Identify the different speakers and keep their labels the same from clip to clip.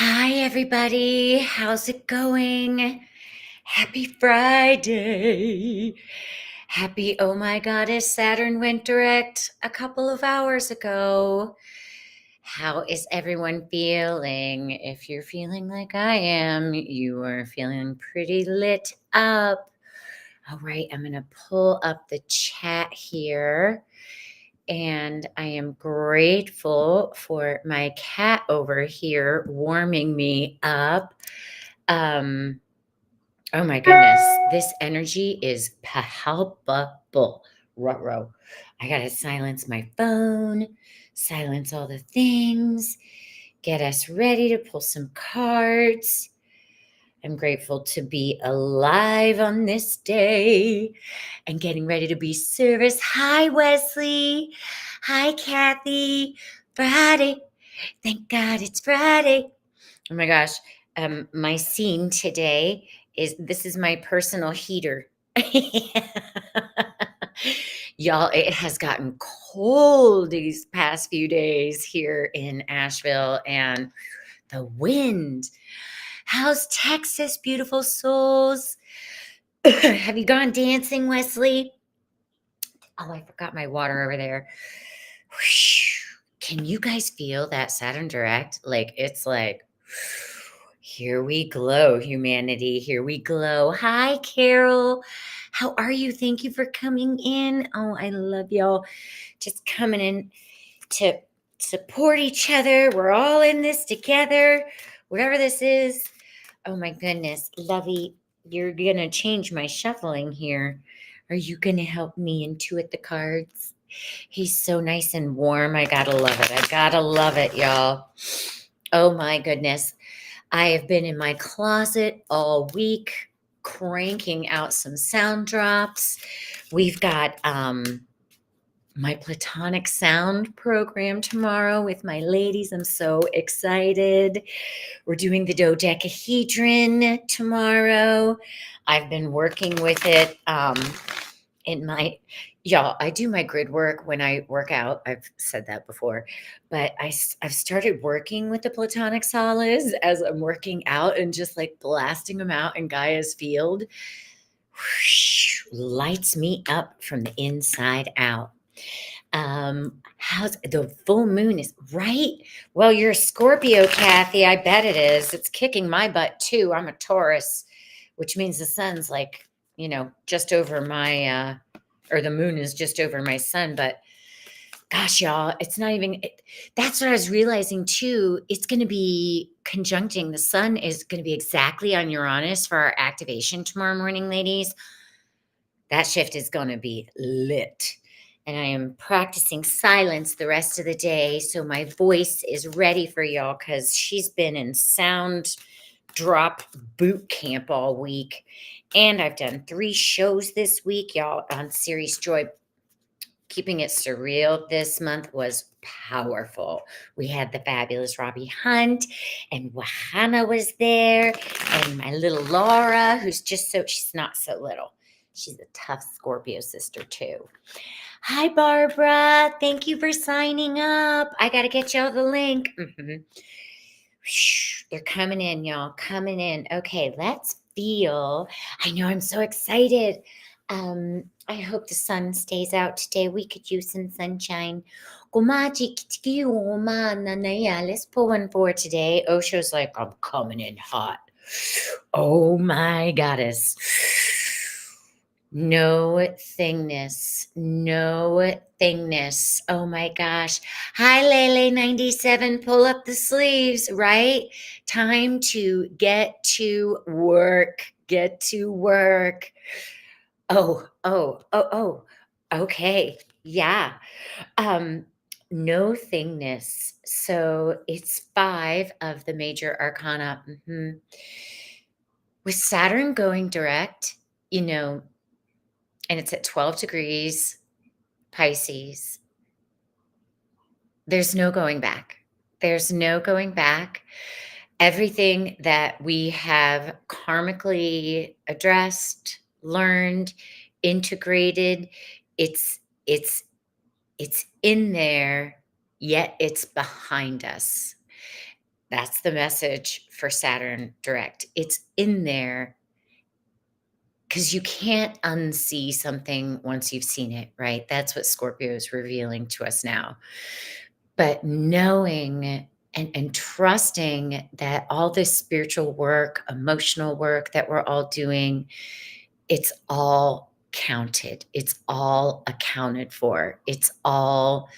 Speaker 1: Hi, everybody. How's it going? Happy Friday. Happy, oh my goddess, Saturn went direct a couple of hours ago. How is everyone feeling? If you're feeling like I am, you are feeling pretty lit up. All right, I'm going to pull up the chat here. And I am grateful for my cat over here warming me up. Um, oh my goodness, this energy is palpable. Ruh-roh. I gotta silence my phone, silence all the things, get us ready to pull some cards. I'm grateful to be alive on this day and getting ready to be service. Hi, Wesley. Hi, Kathy. Friday. Thank God it's Friday. Oh my gosh. My scene today is this is my personal heater. Y'all, it has gotten cold these past few days here in Asheville, and the wind. How's Texas, beautiful souls? Have you gone dancing, Wesley? Oh, I forgot my water over there. Whoosh. Can you guys feel that Saturn direct? Like, it's like, here we glow, humanity. Here we glow. Hi, Carol. How are you? Thank you for coming in. Oh, I love y'all. Just coming in to support each other. We're all in this together, whatever this is. Oh my goodness, Lovey, you're gonna change my shuffling here. Are you gonna help me intuit the cards? He's so nice and warm. I gotta love it. I gotta love it, y'all. Oh my goodness. I have been in my closet all week cranking out some sound drops. We've got my platonic sound program tomorrow with my ladies. I'm so excited. We're doing the dodecahedron tomorrow. I've been working with it in my y'all. I do my grid work when I work out. I've said that before, but I've started working with the platonic solids as I'm working out and just like blasting them out in Gaia's field. Whoosh, lights me up from the inside out. How's the full moon is right? Well, you're a Scorpio, Kathy. I bet it is. It's kicking my butt too. I'm a Taurus, which means the sun's like, just over my or the moon is just over my sun, but gosh, y'all, it's not even that's what I was realizing too. It's going to be conjuncting. The sun is going to be exactly on Uranus for our activation tomorrow morning, ladies. That shift is going to be lit. And I am practicing silence the rest of the day. So my voice is ready for y'all because she's been in sound drop boot camp all week. And I've done 3 shows this week, y'all, on Series Joy. Keeping it surreal this month was powerful. We had the fabulous Robbie Hunt, and Wahana was there, and my little Laura, who's she's not so little. She's a tough Scorpio sister, too. Hi, Barbara. Thank you for signing up. I got to get y'all the link. They're coming in, y'all. Coming in. Okay, let's feel. I know I'm so excited. I hope the sun stays out today. We could use some sunshine. Let's pull one for today. Osho's like, I'm coming in hot. Oh my goddess. No thingness. No thingness. Oh my gosh. Hi, Lele97. Pull up the sleeves, right? Time to get to work. Get to work. Oh. Okay. Yeah. No thingness. So it's 5 of the major arcana. With Saturn going direct, and it's at 12 degrees Pisces, there's no going back. There's no going back. Everything that we have karmically addressed, learned, integrated, it's in there, yet it's behind us. That's the message for Saturn direct. It's in there because you can't unsee something once you've seen it, right? That's what Scorpio is revealing to us now. But knowing and trusting that all this spiritual work, emotional work that we're all doing, it's all counted. It's all accounted for. It's all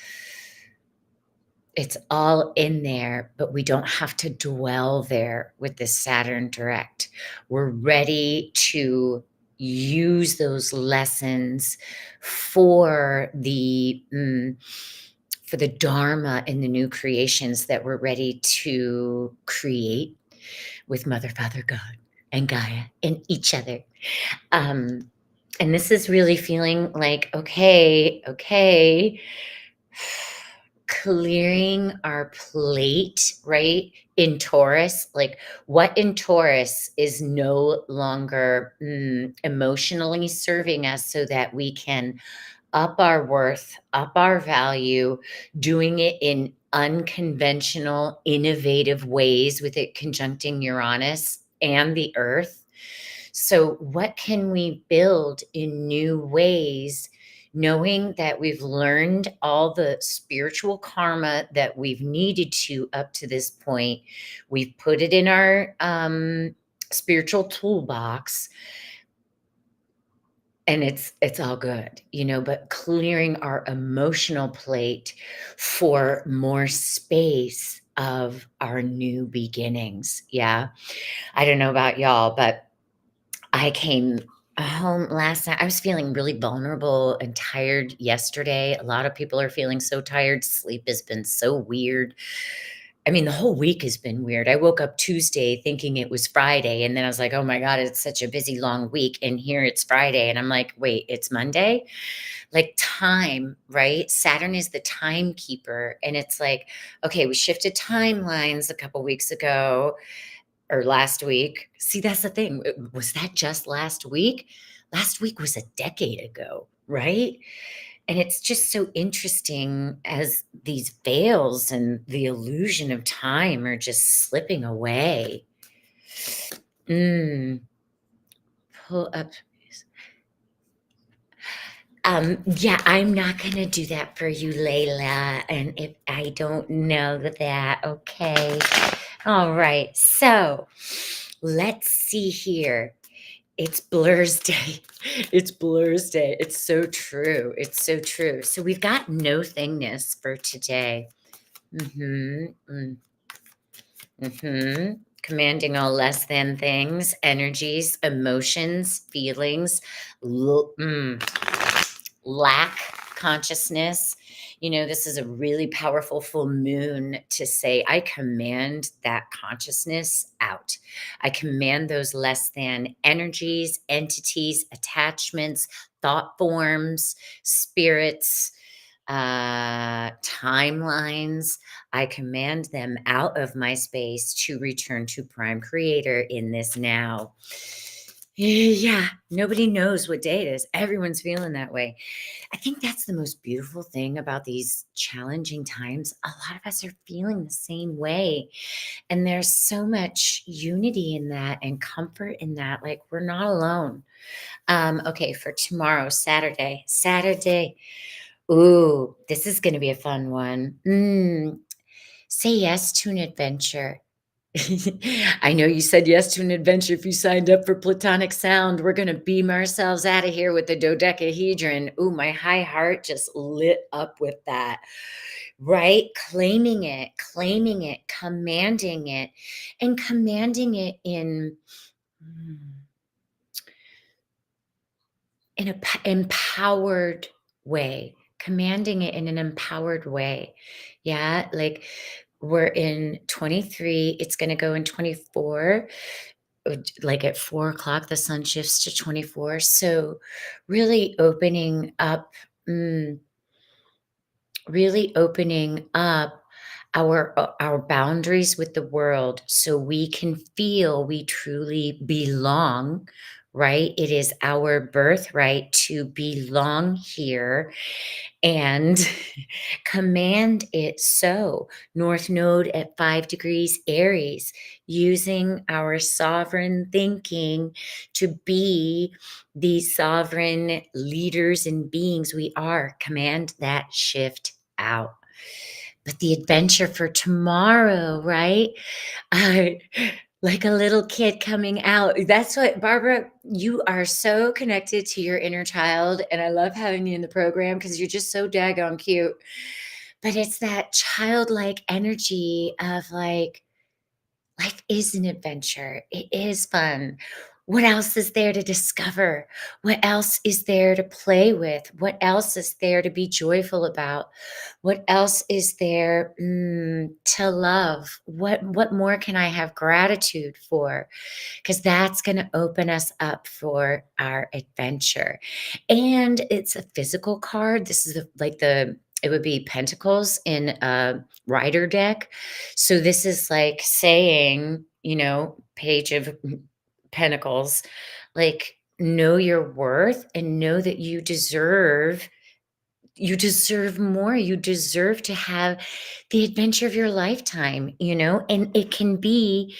Speaker 1: in there, but we don't have to dwell there with this Saturn direct. We're ready to use those lessons for the dharma and the new creations that we're ready to create with Mother, Father, God, and Gaia and each other. Um, and this is really feeling like, okay, clearing our plate, right? In Taurus, like what in Taurus is no longer emotionally serving us so that we can up our worth, up our value, doing it in unconventional, innovative ways with it conjuncting Uranus and the Earth. So, what can we build in new ways, knowing that we've learned all the spiritual karma that we've needed to up to this point? We've put it in our spiritual toolbox, and it's all good, but clearing our emotional plate for more space of our new beginnings. Yeah. I don't know about y'all, but I came home last night. I was feeling really vulnerable and tired yesterday. A lot of people are feeling so tired. Sleep has been so weird. I mean, the whole week has been weird. I woke up Tuesday thinking it was Friday, and then I was like, "Oh my god, it's such a busy long week." And here it's Friday, and I'm like, "Wait, it's Monday?" Like time, right? Saturn is the timekeeper, and it's like, okay, we shifted timelines a couple weeks ago or last week. See, that's the thing. Was that just last week? Last week was a decade ago, right? And it's just so interesting as these veils and the illusion of time are just slipping away. Mm, pull up. Yeah, I'm not gonna do that for you, Layla. And if I don't know that, okay. All right. So let's see here. It's Blur's Day. It's Blur's Day. It's so true. It's so true. So we've got no thingness for today. Mm-hmm. Mm-hmm. Commanding all less than things, energies, emotions, feelings, lack consciousness. This is a really powerful full moon to say, I command that consciousness out. I command those less than energies, entities, attachments, thought forms, spirits, timelines. I command them out of my space to return to Prime Creator in this now. Yeah, nobody knows what day it is. Everyone's feeling that way. I think that's the most beautiful thing about these challenging times. A lot of us are feeling the same way. And there's so much unity in that and comfort in that. Like, we're not alone. Okay, for tomorrow, Saturday. Saturday. Ooh, this is going to be a fun one. Say yes to an adventure. I know you said yes to an adventure if you signed up for Platonic Sound. We're going to beam ourselves out of here with the dodecahedron. Ooh, my high heart just lit up with that, right? Claiming it, and commanding it mm, in a empowered way, commanding it in an empowered way. Yeah, like we're in 23, it's going to go in 24. Like at 4 o'clock, the sun shifts to 24. So really opening up, mm, really opening up our boundaries with the world so we can feel we truly belong, right? It is our birthright to belong here and command it so. North Node at 5 degrees Aries, using our sovereign thinking to be the sovereign leaders and beings we are. Command that shift out. But the adventure for tomorrow, right? I like a little kid coming out. That's what Barbara, you are so connected to your inner child, and I love having you in the program because you're just so daggone cute. But it's that childlike energy of like, life is an adventure. It is fun. What else is there to discover? What else is there to play with? What else is there to be joyful about? What else is there to love? What more can I have gratitude for? Because that's going to open us up for our adventure. And it's a physical card. This is like it would be Pentacles in a rider deck. So this is like saying, Page of Pentacles, like, know your worth and know that you deserve more. You deserve to have the adventure of your lifetime, and it can be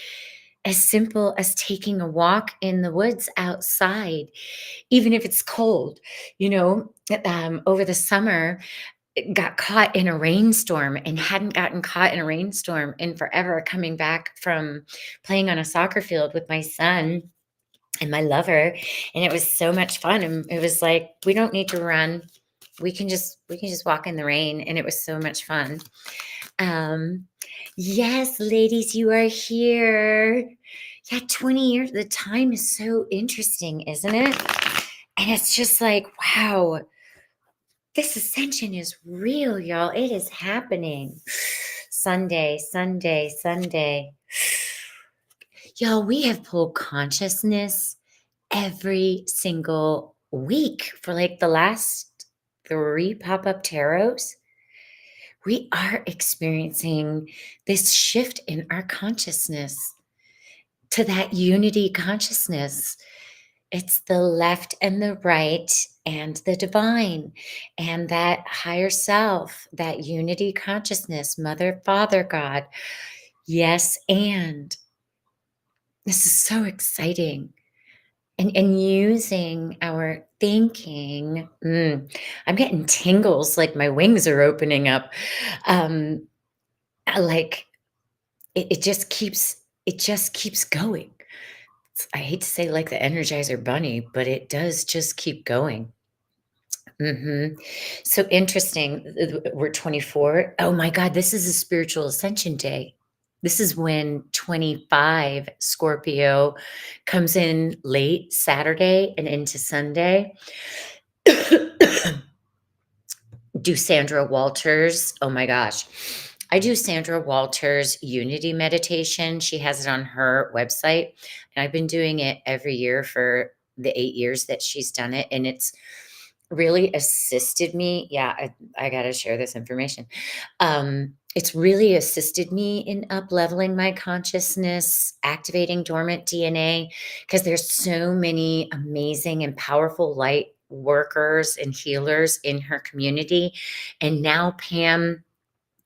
Speaker 1: as simple as taking a walk in the woods outside, even if it's cold. Over the summer, got caught in a rainstorm and hadn't gotten caught in a rainstorm in forever, coming back from playing on a soccer field with my son and my lover, and it was so much fun. And it was like, we don't need to run. We can just walk in the rain, and it was so much fun. Um, yes, ladies, you are here. Yeah, 20 years. The time is so interesting, isn't it? And it's just like, wow, this ascension is real, y'all. It is happening. Sunday, Sunday, Sunday. Y'all, we have pulled consciousness every single week for like the last 3 pop-up tarots. We are experiencing this shift in our consciousness to that unity consciousness. It's the left and the right and the divine and that higher self, that unity consciousness, Mother, Father, God. Yes, and this is so exciting. And using our thinking, I'm getting tingles, like my wings are opening up. Um, like it just keeps going. I hate to say like the Energizer Bunny, but it does just keep going. So interesting. We're 24. Oh my God, this is a spiritual ascension day. This is when 25 Scorpio comes in late Saturday and into Sunday. Do Sandra Walters. Oh my gosh. I do Sandra Walters Unity meditation. She has it on her website. And I've been doing it every year for the 8 years that she's done it. And it's really assisted me. Yeah, I got to share this information. It's really assisted me in up leveling my consciousness, activating dormant DNA, because there's so many amazing and powerful light workers and healers in her community. And now Pam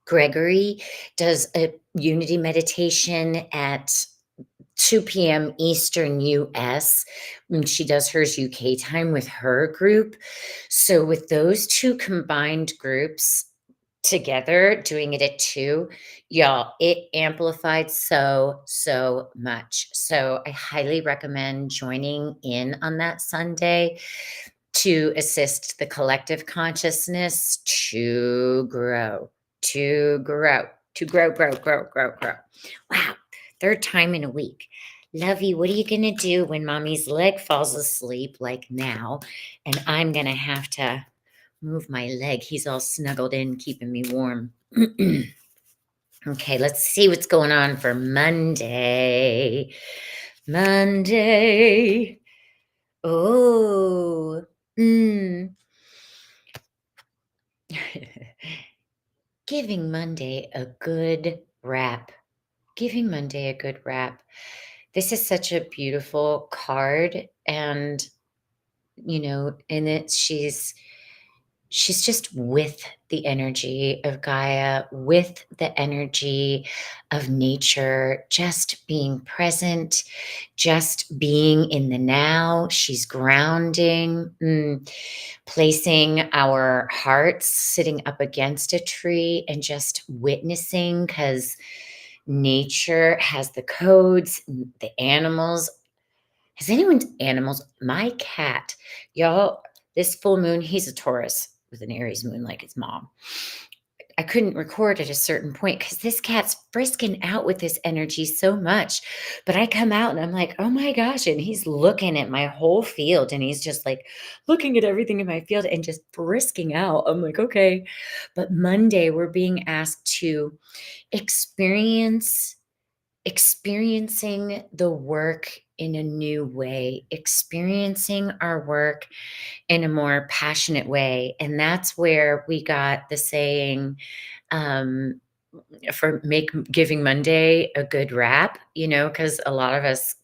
Speaker 1: Gregory does a unity meditation at 2 p.m. Eastern US. She does hers UK time with her group. So, with those two combined groups together, doing it at 2, y'all, it amplified so much. So, I highly recommend joining in on that Sunday to assist the collective consciousness to grow, to grow, to grow. Wow. Third time in a week. Lovey, what are you going to do when mommy's leg falls asleep like now? And I'm going to have to move my leg. He's all snuggled in, keeping me warm. Okay, let's see what's going on for Monday. Monday. Oh, giving Monday a good rap. Giving Monday a good rap. This is such a beautiful card. and, and she's just with the energy of Gaia, with the energy of nature, just being present, just being in the now. She's grounding, placing our hearts sitting up against a tree and just witnessing, because nature has the codes, the animals. Has anyone's animals? My cat, y'all, this full moon, he's a Taurus with an Aries moon like his mom. I couldn't record at a certain point because this cat's frisking out with this energy so much. But I come out and I'm like, oh my gosh. And he's looking at my whole field and he's just like looking at everything in my field and just frisking out. I'm like, okay. But Monday, we're being asked to experiencing the work in a new way, experiencing our work in a more passionate way. And that's where we got the saying, um, for make Giving Monday a good rap, because a lot of us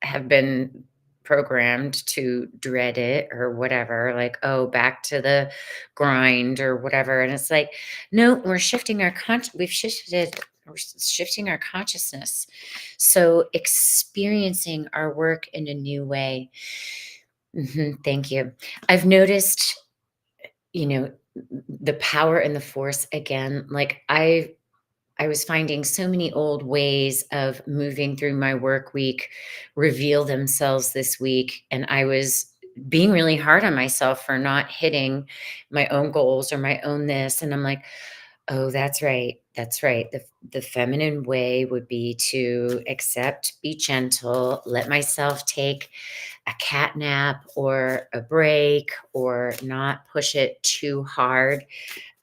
Speaker 1: have been programmed to dread it or whatever, like, oh, back to the grind or whatever. And it's like, no, we're shifting our consciousness. So experiencing our work in a new way. Thank you. I've noticed, you know, the power and the force again. Like I was finding so many old ways of moving through my work week reveal themselves this week. And I was being really hard on myself for not hitting my own goals or my own this. And I'm like, oh, that's right. That's right. The feminine way would be to accept, be gentle, let myself take a cat nap or a break or not push it too hard.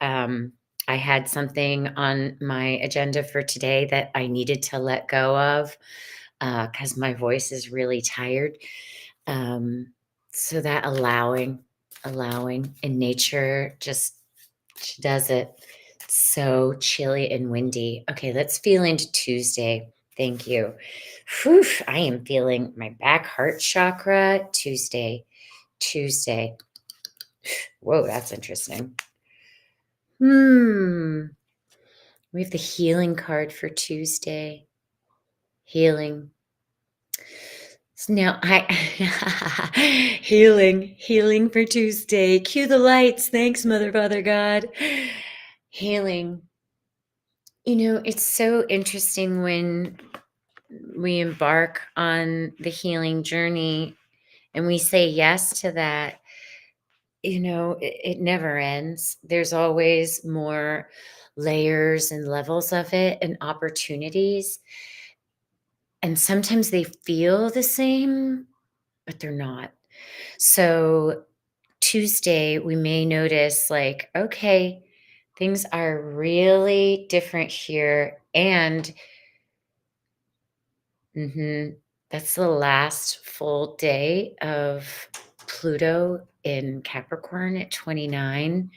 Speaker 1: um, I had something on my agenda for today that I needed to let go of because my voice is really tired. Um, so that allowing, and nature just she does it. It's so chilly and windy. Okay, let's feel into Tuesday. Thank you. Whew, I am feeling my back heart chakra Tuesday. Tuesday. Whoa, that's interesting. We have the healing card for Tuesday. Healing. So now healing for Tuesday. Cue the lights. Thanks, Mother, Father, God. Healing. It's so interesting when we embark on the healing journey and we say yes to that. It never ends. There's always more layers and levels of it and opportunities. And sometimes they feel the same, but they're not. So Tuesday, we may notice like, okay, things are really different here. And that's the last full day of Pluto in Capricorn at 29.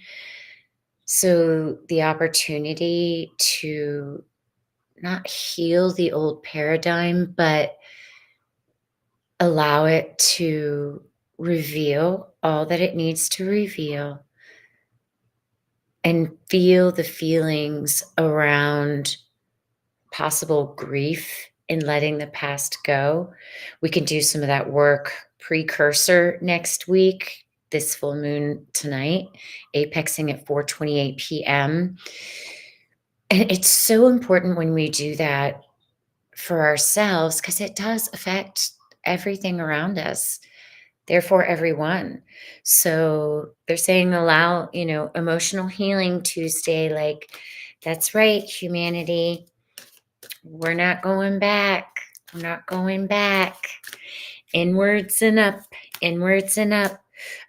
Speaker 1: So the opportunity to not heal the old paradigm, but allow it to reveal all that it needs to reveal and feel the feelings around possible grief in letting the past go. We can do some of that work precursor next week, this full moon tonight, apexing at 4:28 p.m. And it's so important when we do that for ourselves because it does affect everything around us, therefore everyone. So they're saying allow, emotional healing Tuesday. Like, that's right, humanity. We're not going back. We're not going back. Inwards and up, inwards and up.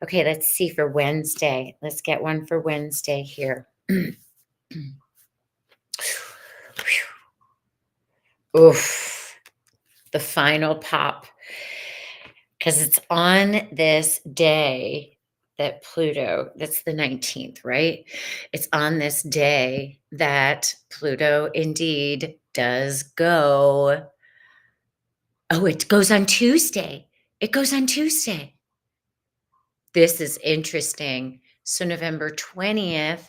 Speaker 1: Okay, let's see for Wednesday. Let's get one for Wednesday here. Oof, the final pop. Because it's on this day that Pluto, that's the 19th, right? It's on this day that Pluto indeed does go. Oh, it goes on Tuesday. It goes on Tuesday. This is interesting. So November 20th,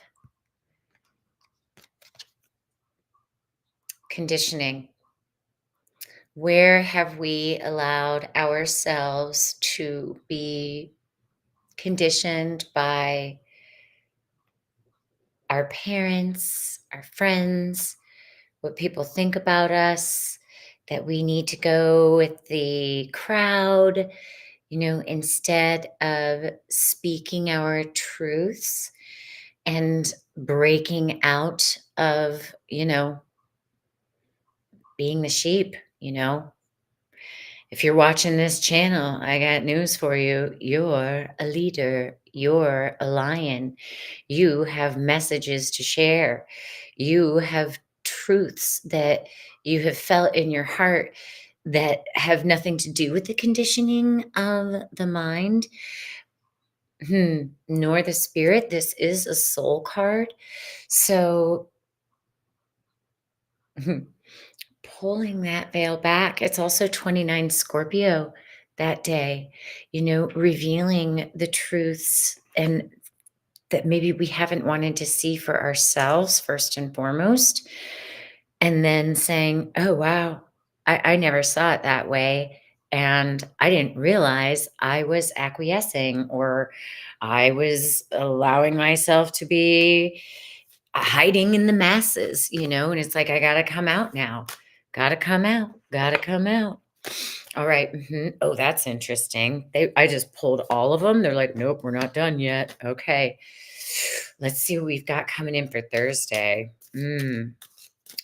Speaker 1: conditioning. Where have we allowed ourselves to be conditioned by our parents, our friends, what people think about us, that we need to go with the crowd, instead of speaking our truths and breaking out of, being the sheep, If you're watching this channel, I got news for you. You're a leader. You're a lion. You have messages to share. You have truths that you have felt in your heart that have nothing to do with the conditioning of the mind, nor the spirit. This is a soul card. So, pulling that veil back. It's also 29 Scorpio that day, revealing the truths and that maybe we haven't wanted to see for ourselves first and foremost. And then saying, oh, wow, I never saw it that way. And I didn't realize I was acquiescing or I was allowing myself to be hiding in the masses, and it's like, I got to come out now. Got to come out. Got to come out. All right. Oh, that's interesting. I just pulled all of them. They're like, nope, we're not done yet. Okay. Let's see what we've got coming in for Thursday.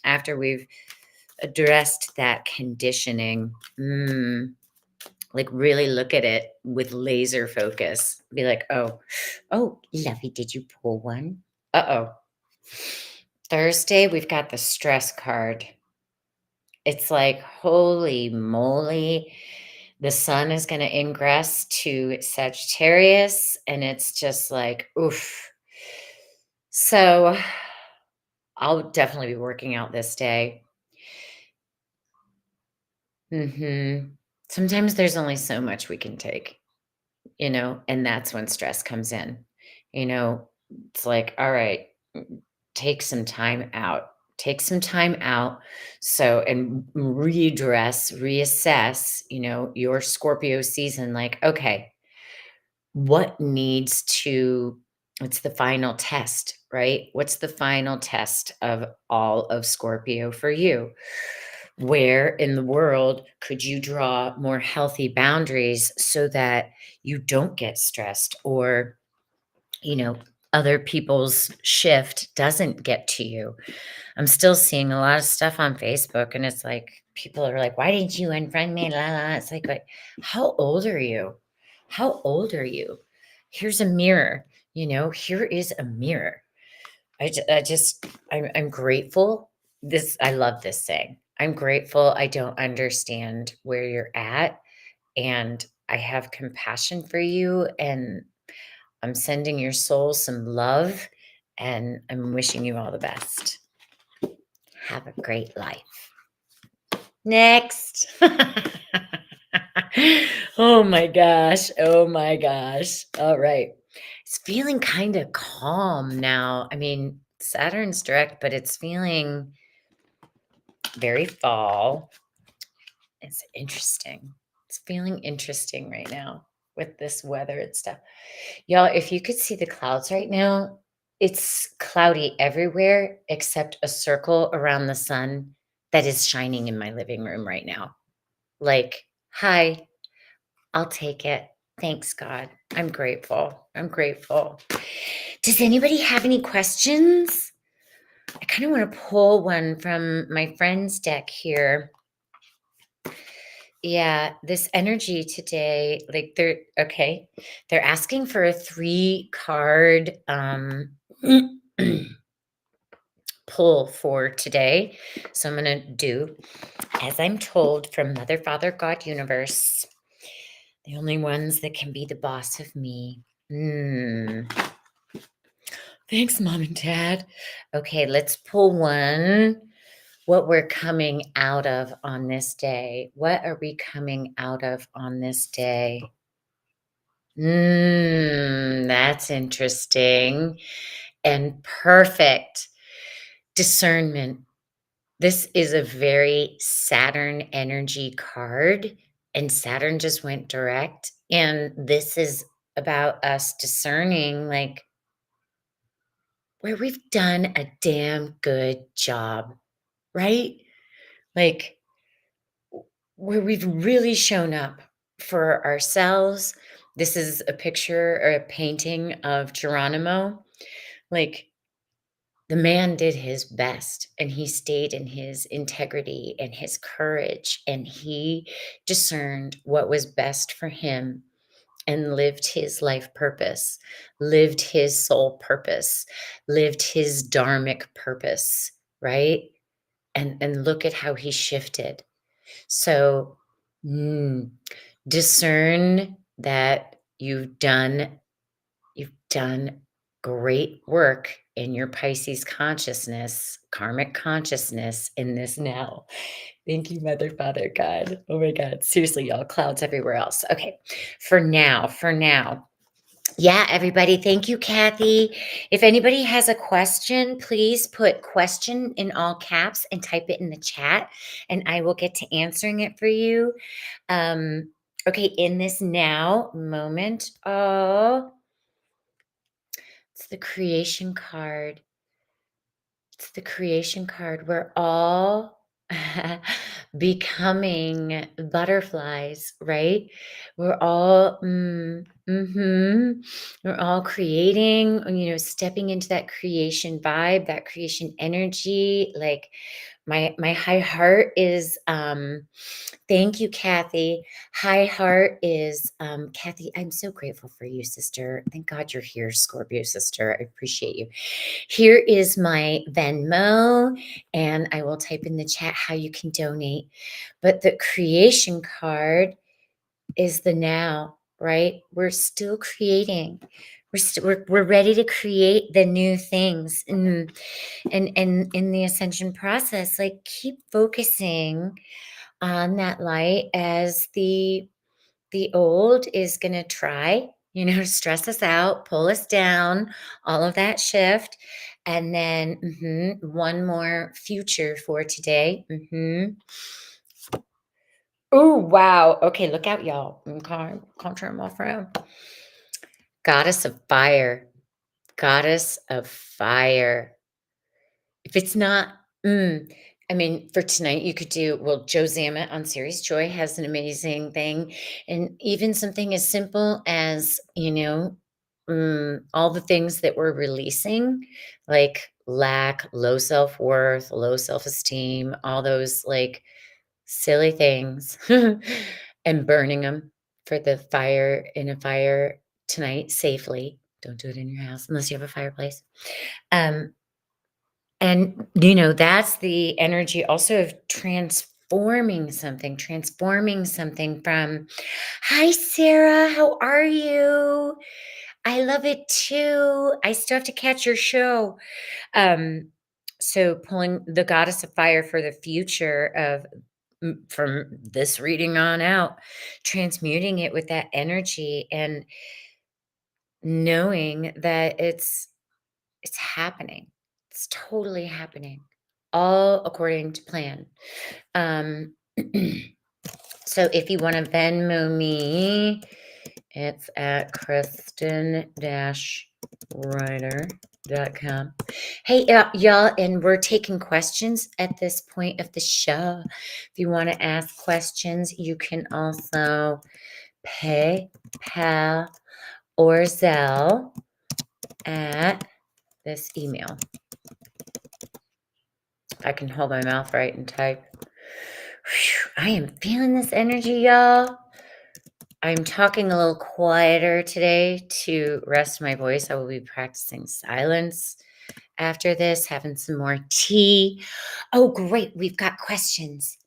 Speaker 1: After we've addressed that conditioning, like really look at it with laser focus. Be like, oh, lovey, did you pull one? Uh-oh. Thursday, we've got the stress card. It's like, holy moly, the sun is going to ingress to Sagittarius, and it's just like, oof. So I'll definitely be working out this day. Sometimes there's only so much we can take, and that's when stress comes in. It's like, all right, take some time out. Take some time out. So, and reassess, your Scorpio season. Like, okay, what needs to, it's the final test, right? What's the final test of all of Scorpio for you? Where in the world could you draw more healthy boundaries so that you don't get stressed or, other people's shift doesn't get to you? I'm still seeing a lot of stuff on Facebook, and it's like people are like, "Why didn't you unfriend me?" La, la, la. It's like, how old are you? How old are you? Here's a mirror. Here is a mirror. I'm grateful. I love this saying. I'm grateful. I don't understand where you're at, and I have compassion for you, and I'm sending your soul some love, and I'm wishing you all the best. Have a great life. Next. Oh my gosh. Oh my gosh. All right. It's feeling kind of calm now. I mean, Saturn's direct, but it's feeling very fall. It's interesting. It's feeling interesting right now with this weather and stuff. Y'all, if you could see the clouds right now, it's cloudy everywhere except a circle around the sun that is shining in my living room right now. Like, hi, I'll take it. Thanks, God. I'm grateful. I'm grateful. Does anybody have any questions? I kind of want to pull one from my friend's deck here. Yeah, this energy today, like they're asking for a 3-card pull for today. So I'm going to do as I'm told from Mother, Father, God, Universe. The only ones that can be the boss of me. Thanks, Mom and Dad. Okay, let's pull one what we're coming out of on this day. What are we coming out of on this day? That's interesting and perfect. Discernment. This is a very Saturn energy card, and Saturn just went direct. And this is about us discerning, like, where we've done a damn good job, right? Like, where we've really shown up for ourselves. This is a picture or a painting of Geronimo. Like, the man did his best and he stayed in his integrity and his courage and he discerned what was best for him and lived his life purpose, lived his soul purpose, lived his dharmic purpose, right? And look at how he shifted. So, mm, discern that you've done great work in your Pisces consciousness, karmic consciousness in this now. Thank you, Mother, Father, God. Oh my God. Seriously, y'all, clouds everywhere else. Okay. For now. Yeah, everybody. Thank you, Kathy. If anybody has a question, please put question in all caps and type it in the chat, and I will get to answering it for you. Um, okay, in this now moment, oh, it's the creation card. It's the creation card. We're all becoming butterflies, right? We're all, we're all creating, stepping into that creation vibe, that creation energy. Like my high heart is, thank you, Kathy. High heart is, Kathy, I'm so grateful for you, sister. Thank God you're here, Scorpio sister. I appreciate you. Here is my Venmo, and I will type in the chat how you can donate. But the creation card is the now, right? We're still creating. We're ready to create the new things, and in the ascension process, like, keep focusing on that light as the old is going to try, to stress us out, pull us down, all of that shift. And then one more future for today. Oh, wow. Okay, look out, y'all. Okay, can't turn my phone. Goddess of fire. Goddess of fire. If it's not, I mean, for tonight, you could do, well, Joe Zammit on Series Joy has an amazing thing. And even something as simple as, all the things that we're releasing, like lack, low self worth, low self esteem, all those like silly things, and burning them for the fire in a fire tonight safely. Don't do it in your house unless you have a fireplace. Um, and, that's the energy also of transforming something from, hi, Sarah, how are you? I love it too. I still have to catch your show. Um, so pulling the goddess of fire for the future of from this reading on out, transmuting it with that energy and knowing that it's happening. It's totally happening, all according to plan. Um, so if you want to Venmo me, it's at Kristen-Ryder.com. Hey, y'all, and we're taking questions at this point of the show. If you want to ask questions, you can also PayPal or Zelle at this email. I can hold my mouth right and type. Whew, I am feeling this energy, y'all. I'm talking a little quieter today to rest my voice. I will be practicing silence after this, having some more tea. Oh, great. We've got questions.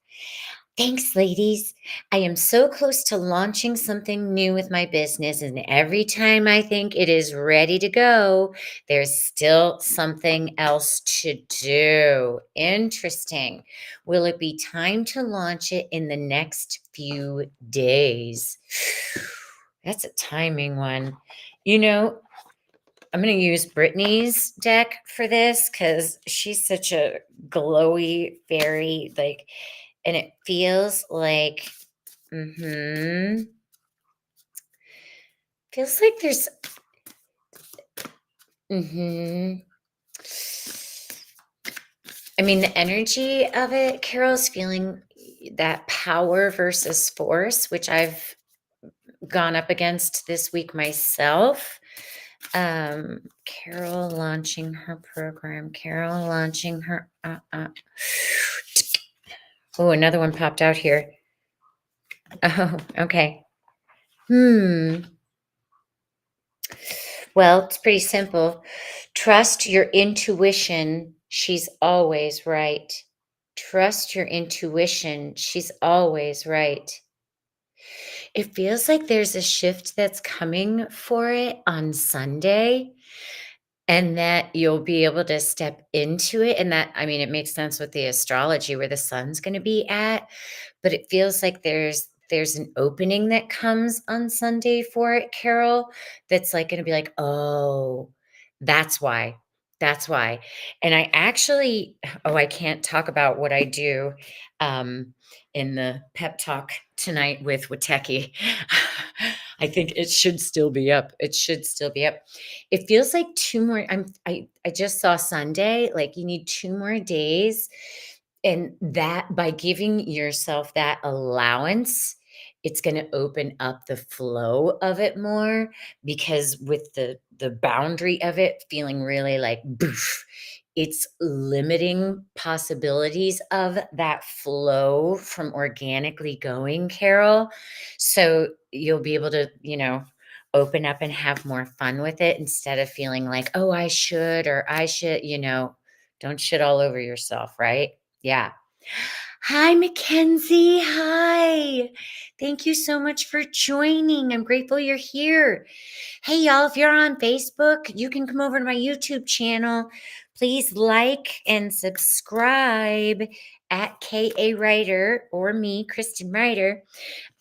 Speaker 1: Thanks, ladies. I am so close to launching something new with my business, and every time I think it is ready to go, there's still something else to do. Interesting. Will it be time to launch it in the next few days? That's a timing one. You know, I'm going to use Brittany's deck for this because she's such a glowy fairy, like, and it feels like, mm-hmm, feels like there's, mm-hmm. I mean, the energy of it, Carol's feeling that power versus force, which I've gone up against this week myself. Carol launching her program. Carol launching her. Oh, another one popped out here. Oh, okay. Well, it's pretty simple. Trust your intuition. She's always right. Trust your intuition. She's always right. It feels like there's a shift that's coming for it on Sunday, and that you'll be able to step into it. And that, I mean, it makes sense with the astrology where the sun's going to be at, but it feels like there's an opening that comes on Sunday for it, Carol, that's like going to be like, oh, that's why. That's why. And I actually, oh, I can't talk about what I do um, in the pep talk tonight with Wateki. I think it should still be up. It should still be up. It feels like 2 more. I just saw Sunday, like you need 2 more days, and that by giving yourself that allowance, it's gonna open up the flow of it more, because with the boundary of it feeling really like boof, it's limiting possibilities of that flow from organically going, Carol. So you'll be able to, open up and have more fun with it instead of feeling like, "Oh, I should," or "I should," don't shit all over yourself, right? Yeah. Hi, Mackenzie. Hi. Thank you so much for joining. I'm grateful you're here. Hey, y'all, if you're on Facebook, you can come over to my YouTube channel. Please like and subscribe at KA Writer or me, Kristen Writer.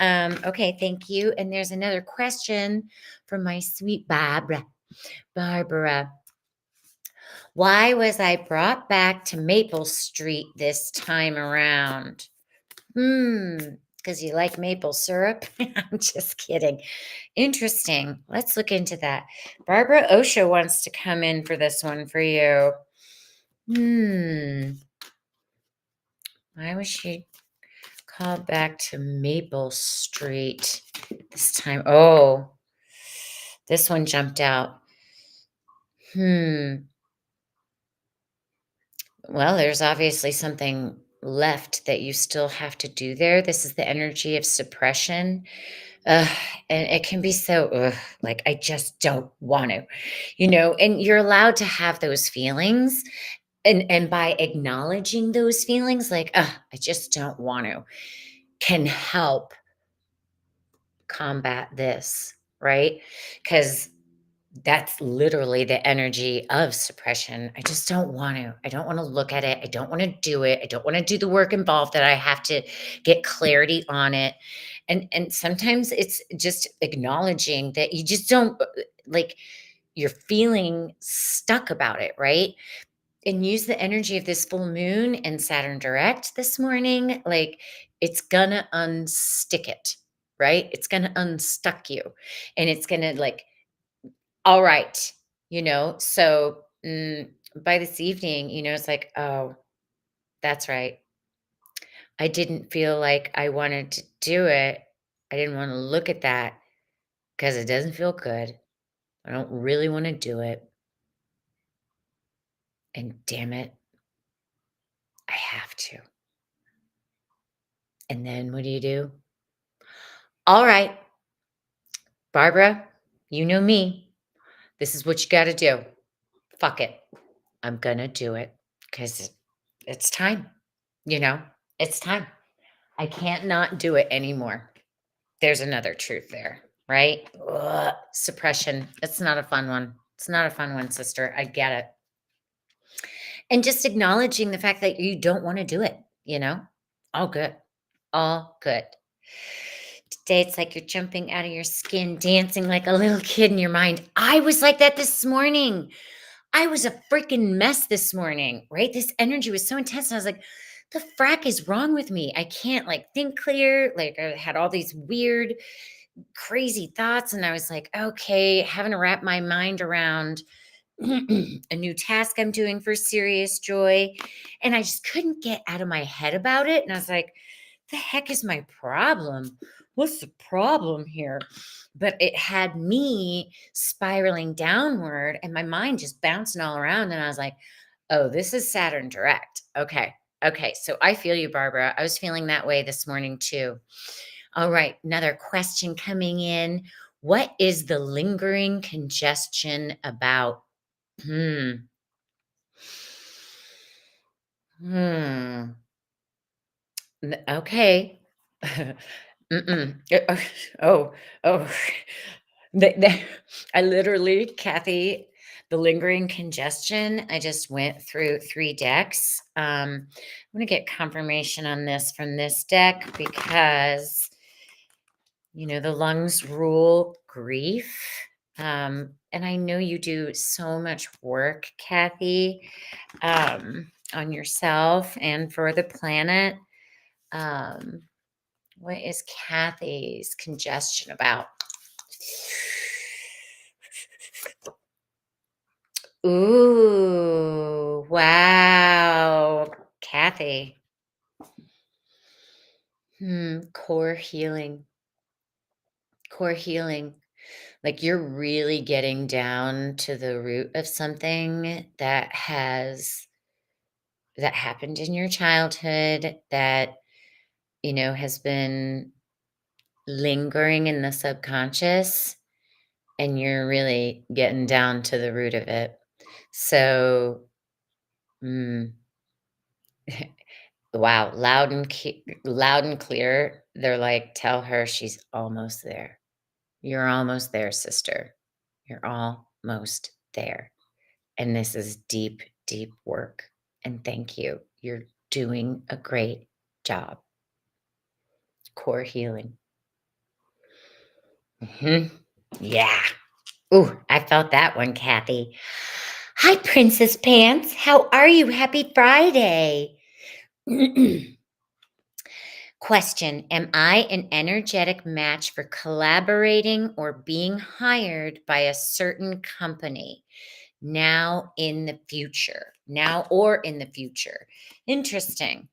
Speaker 1: Okay, thank you. And there's another question from my sweet Barbara. Barbara, why was I brought back to Maple Street this time around? Because you like maple syrup? I'm just kidding. Interesting. Let's look into that. Barbara Osha wants to come in for this one for you. Why was she called back to Maple Street this time? Oh, this one jumped out. Well, there's obviously something left that you still have to do there. This is the energy of suppression. Ugh, and it can be so, like, I just don't want to, and you're allowed to have those feelings. And by acknowledging those feelings, like, I just don't want to, can help combat this, right? Because that's literally the energy of suppression. I just don't want to. I don't want to look at it. I don't want to do it. I don't want to do the work involved that I have to get clarity on it. And sometimes it's just acknowledging that you just don't like, you're feeling stuck about it, right? And use the energy of this full moon and Saturn direct this morning. Like, it's gonna unstick it, right? It's gonna unstuck you. And it's gonna like, all right, so, by this evening, it's like, "Oh, that's right. I didn't feel like I wanted to do it. I didn't wanna look at that because it doesn't feel good. I don't really wanna do it, and damn it, I have to." And then what do? "All right, Barbara, you know me. This is what you gotta do. Fuck it. I'm gonna do it because it's time, you know? It's time." I can't not do it anymore. There's another truth there, right? Ugh, suppression. It's not a fun one. It's not a fun one, sister. I get it. And just acknowledging the fact that you don't want to do it, you know? All good. All good. Today it's like you're jumping out of your skin, dancing like a little kid in your mind. I was like that this morning. I was a freaking mess this morning, right? This energy was so intense. And I was like, the frack is wrong with me. I can't like think clear. Like I had all these weird, crazy thoughts. And I was like, okay, having to wrap my mind around a new task I'm doing for serious joy. And I just couldn't get out of my head about it. And I was like, the heck is my problem? What's the problem here? But it had me spiraling downward and my mind just bouncing all around. And I was like, oh, this is Saturn direct. Okay. Okay. So I feel you, Barbara. I was feeling that way this morning too. All right. Another question coming in. What is the lingering congestion about? Hmm. Hmm. Okay. Mm-mm. Oh, oh. The I literally, Kathy, the lingering congestion, I just went through 3 decks. I'm gonna get confirmation on this from this deck because, the lungs rule grief. And I know you do so much work, Kathy, on yourself and for the planet. Um, what is Kathy's congestion about? Ooh, wow. Kathy. Core healing. Core healing. Like you're really getting down to the root of something that happened in your childhood that, has been lingering in the subconscious, and you're really getting down to the root of it. So, mm, wow, loud and clear. They're like, tell her she's almost there. You're almost there, sister. You're almost there. And this is deep, deep work. And thank you. You're doing a great job. Core healing. Yeah. Ooh, I felt that one, Kathy. Hi, Princess Pants. How are you? Happy Friday. Question. Am I an energetic match for collaborating or being hired by a certain company now in the future? Now or in the future? Interesting.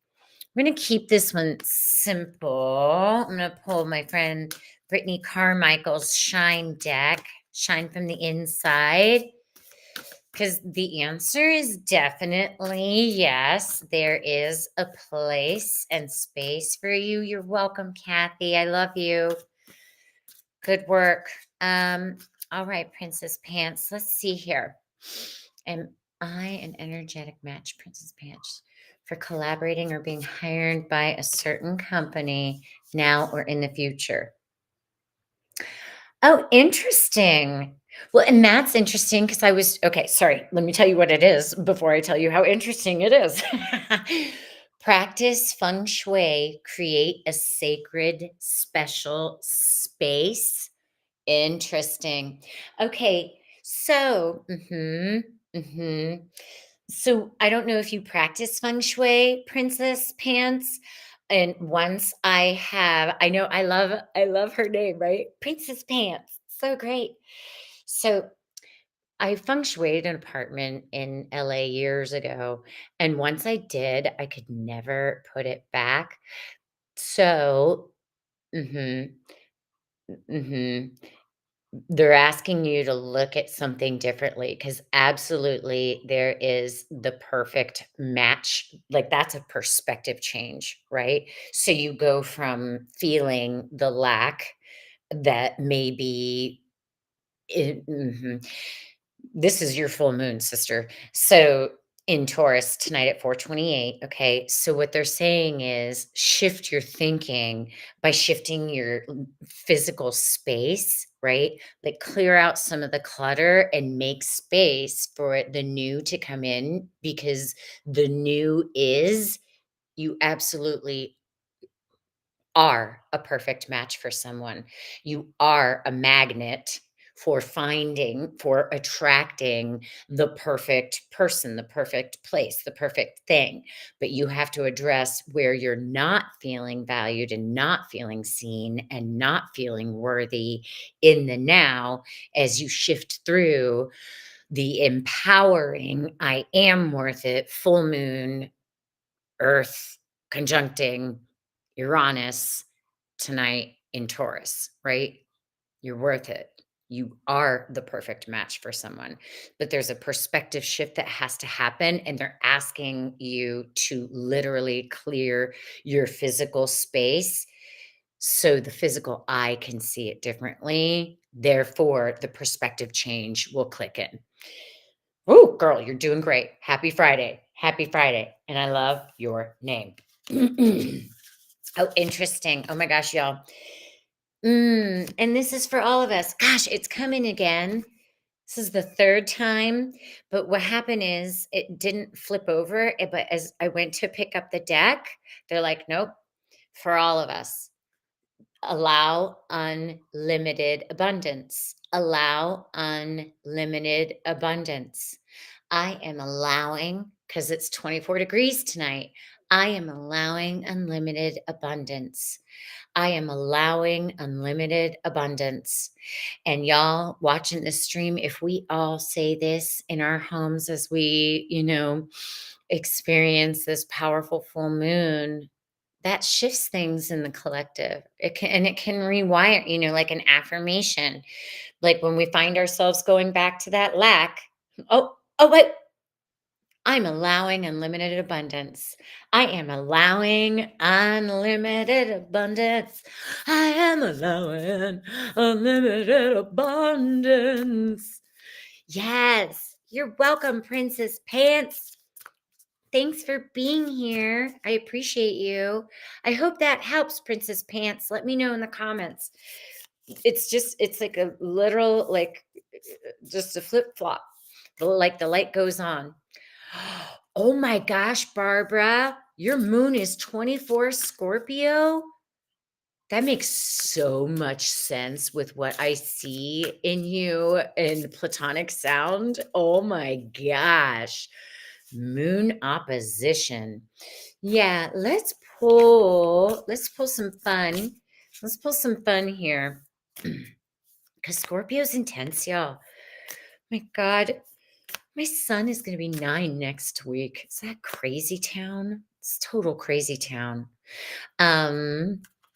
Speaker 1: I'm going to keep this one simple. I'm going to pull my friend Brittany Carmichael's Shine deck, Shine from the Inside, because the answer is definitely yes. There is a place and space for you. You're welcome, Kathy. I love you. Good work. Um, all right, Princess Pants. Let's see here. Am I an energetic match, Princess Pants, for collaborating or being hired by a certain company now or in the future? Oh, interesting. Well, and that's interesting because I was okay. Sorry, let me tell you what it is before I tell you how interesting it is. Practice feng shui, create a sacred, special space. Interesting. Okay, so, so I don't know if you practice feng shui, Princess Pants. And once I love her name, right? Princess Pants. So great. So I feng shuied an apartment in LA years ago. And once I did, I could never put it back. So, hmm hmm they're asking you to look at something differently because absolutely there is the perfect match. Like that's a perspective change, right? So you go from feeling the lack that maybe this is your full moon, sister. So in Taurus tonight at 4:28. Okay. So what they're saying is shift your thinking by shifting your physical space, right? Like clear out some of the clutter and make space for the new to come in because the new is you absolutely are a perfect match for someone. You are a magnet for attracting the perfect person, the perfect place, the perfect thing. But you have to address where you're not feeling valued and not feeling seen and not feeling worthy in the now as you shift through the empowering, I am worth it, full moon, Earth conjuncting Uranus tonight in Taurus, right? You're worth it. You are the perfect match for someone. But there's a perspective shift that has to happen, and they're asking you to literally clear your physical space so the physical eye can see it differently. Therefore, the perspective change will click in. Oh, girl, you're doing great. Happy Friday. Happy Friday. And I love your name. Oh, interesting. Oh my gosh, y'all. And this is for all of us. Gosh, it's coming again. This is the third time. But what happened is it didn't flip over. But as I went to pick up the deck, they're like, nope, for all of us. Allow unlimited abundance. Allow unlimited abundance. I am allowing, because it's 24 degrees tonight, I am allowing unlimited abundance. I am allowing unlimited abundance. And y'all watching this stream, if we all say this in our homes as we, experience this powerful full moon, that shifts things in the collective. It can rewire, like an affirmation. Like when we find ourselves going back to that lack. Oh, wait. I'm allowing unlimited abundance. I am allowing unlimited abundance. I am allowing unlimited abundance. Yes. You're welcome, Princess Pants. Thanks for being here. I appreciate you. I hope that helps, Princess Pants. Let me know in the comments. It's like a literal, like just a flip flop. Like the light goes on. Oh my gosh, Barbara, your moon is 24 Scorpio. That makes so much sense with what I see in you in platonic sound. Oh my gosh. Moon opposition. Yeah, let's pull some fun. Let's pull some fun here. Because Scorpio's intense, y'all. My God, my son is going to be 9 next week. Is that crazy town? It's total crazy town.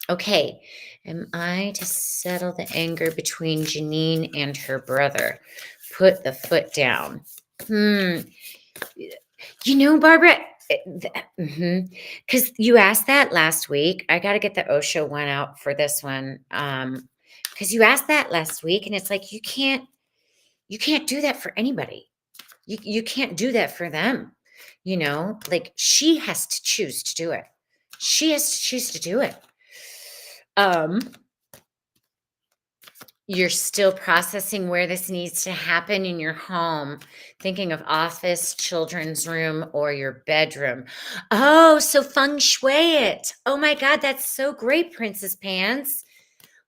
Speaker 1: Okay. Am I to settle the anger between Janine and her brother? Put the foot down. Barbara, because you asked that last week. I got to get the Osho one out for this one. Because you asked that last week, and it's like you can't do that for anybody. You can't do that for them. Like she has to choose to do it. She has to choose to do it. You're still processing where this needs to happen in your home, thinking of office, children's room, or your bedroom. Oh, so feng shui it. Oh my God, that's so great, Princess Pants.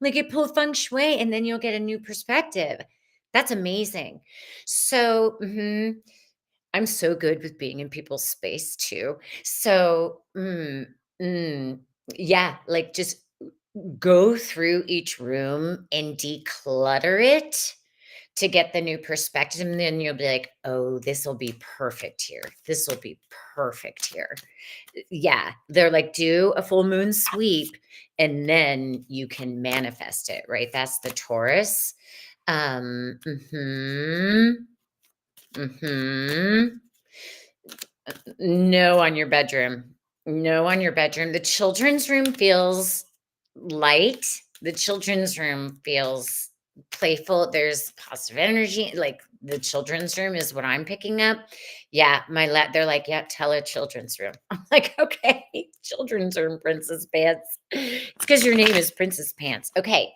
Speaker 1: Like you pull feng shui and then you'll get a new perspective. That's amazing. So, I'm so good with being in people's space too. So, yeah, like just go through each room and declutter it to get the new perspective. And then you'll be like, oh, this will be perfect here. This will be perfect here. Yeah. They're like, do a full moon sweep and then you can manifest it, right? That's the Taurus. Um, mhm, mhm. No on your bedroom. No on your bedroom. The children's room feels light. The children's room feels playful. There's positive energy. Like the children's room is what I'm picking up. Yeah, they're like, "Yeah, tell her children's room." I'm like, "Okay, children's room, Princess Pants." It's because your name is Princess Pants. Okay.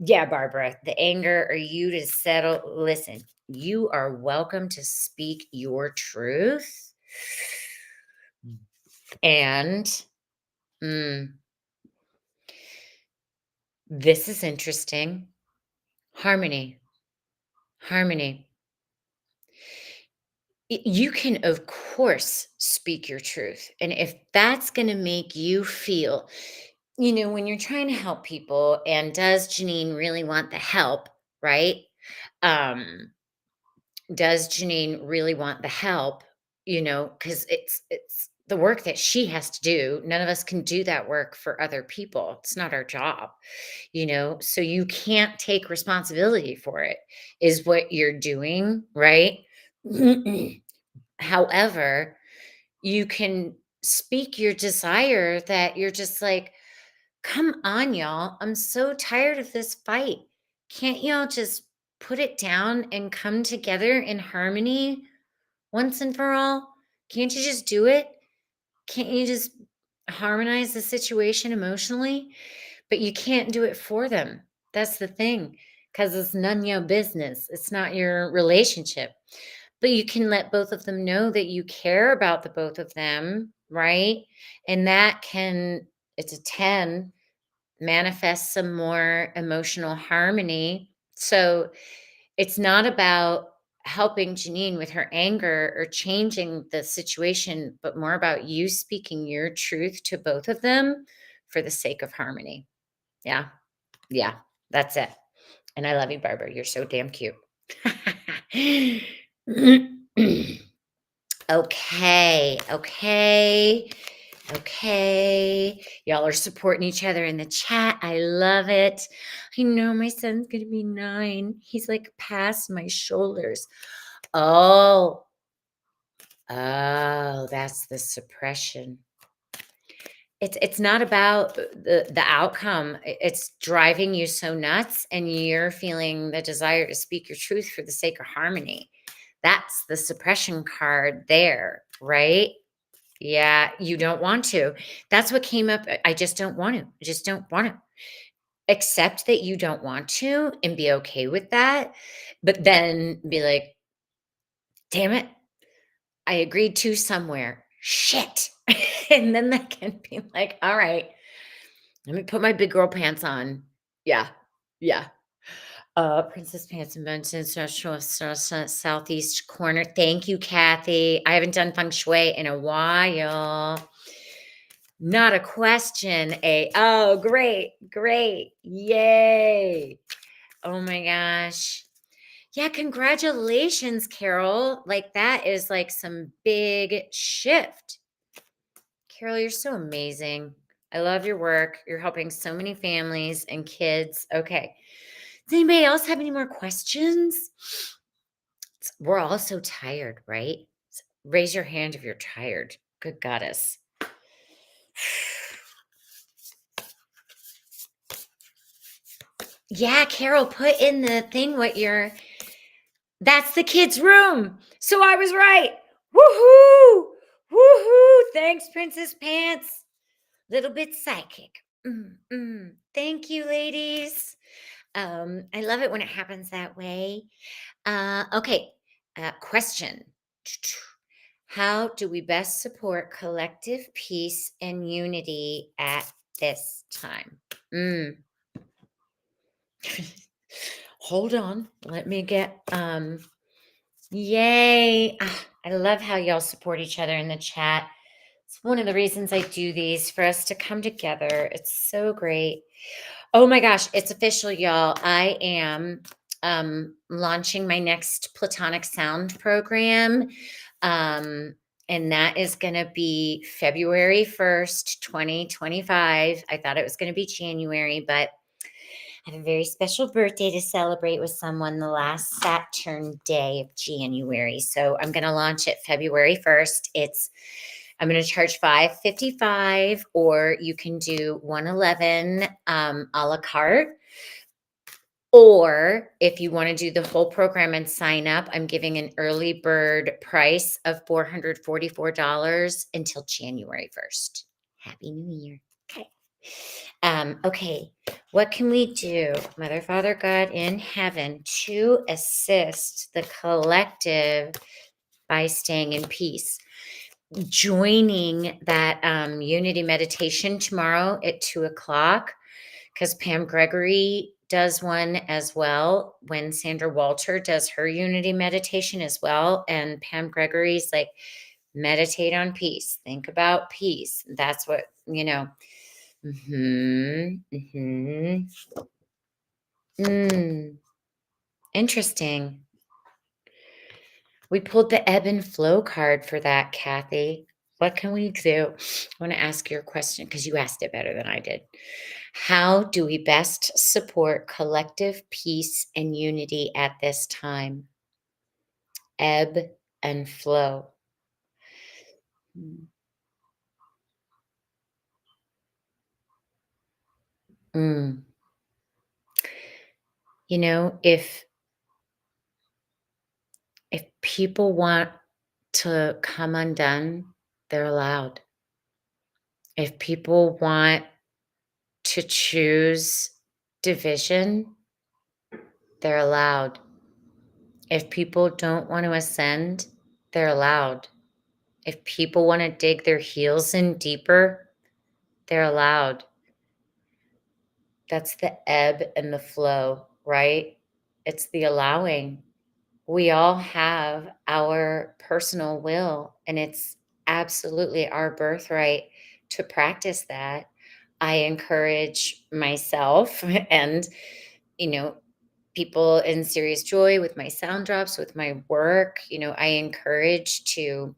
Speaker 1: Yeah, Barbara, the anger or you to settle. Listen, you are welcome to speak your truth. And mm, this is interesting. Harmony, harmony. You can, of course, speak your truth. And if that's going to make you feel, when you're trying to help people, and does Janine really want the help, right? Um, does Janine really want the help? Because it's the work that she has to do. None of us can do that work for other people. It's not our job, so you can't take responsibility for it, is what you're doing, right? However, you can speak your desire that you're just like, come on, y'all. I'm so tired of this fight. Can't y'all just put it down and come together in harmony once and for all? Can't you just do it? Can't you just harmonize the situation emotionally? But you can't do it for them. That's the thing, because it's none your business. It's not your relationship. But you can let both of them know that you care about the both of them, right? And that can, it's a 10, manifest some more emotional harmony. So it's not about helping Janine with her anger or changing the situation, but more about you speaking your truth to both of them for the sake of harmony. Yeah. Yeah. That's it. And I love you, Barbara. You're so damn cute. Okay. Okay. Okay. Y'all are supporting each other in the chat. I love it. I know my son's going to be 9. He's like past my shoulders. Oh, that's the suppression. It's not about the outcome. It's driving you so nuts, and you're feeling the desire to speak your truth for the sake of harmony. That's the suppression card there, right? Yeah, you don't want to. That's what came up. I just don't want to. I just don't want to. Accept that you don't want to and be okay with that. But then be like, damn it, I agreed to somewhere. Shit. And then that can be like, all right, let me put my big girl pants on. Yeah. Yeah. Princess Pants Invention, southeast corner. Thank you, Kathy. I haven't done feng shui in a while. Not a question. Oh, great, great. Yay. Oh my gosh. Yeah, congratulations, Carol. Like that is like some big shift. Carol, you're so amazing. I love your work. You're helping so many families and kids. Okay. Does anybody else have any more questions? We're all so tired, right? Raise your hand if you're tired. Good goddess. Yeah, Carol, put in the thing that's the kids' room. So I was right. Woohoo! Woohoo! Thanks, Princess Pants. Little bit psychic. Thank you, ladies. I love it when it happens that way. Okay. Question. How do we best support collective peace and unity at this time? Hold on. Let me get yay. I love how y'all support each other in the chat. It's one of the reasons I do these, for us to come together. It's so great. Oh my gosh, it's official, y'all. I am launching my next Platonic Sound program. And that is going to be February 1st, 2025. I thought it was going to be January, but I have a very special birthday to celebrate with someone the last Saturn day of January. So I'm going to launch it February 1st. I'm going to charge $555, or you can do $111 a la carte. Or if you want to do the whole program and sign up, I'm giving an early bird price of $444 until January 1st. Happy New Year. Okay. Okay. What can we do, Mother, Father, God in heaven, to assist the collective by staying in peace? Joining that unity meditation tomorrow at 2:00, because Pam Gregory does one as well when Sandra Walter does her unity meditation as well. And Pam Gregory's like, meditate on peace, think about peace. That's what, Interesting. We pulled the ebb and flow card for that, Kathy. What can we do? I want to ask your question because you asked it better than I did. How do we best support collective peace and unity at this time? Ebb and flow. Mm. If people want to come undone, they're allowed. If people want to choose division, they're allowed. If people don't want to ascend, they're allowed. If people want to dig their heels in deeper, they're allowed. That's the ebb and the flow, right? It's the allowing. We all have our personal will, and it's absolutely our birthright to practice that. I encourage myself and, you know, people in Serious Joy with my sound drops, with my work, I encourage to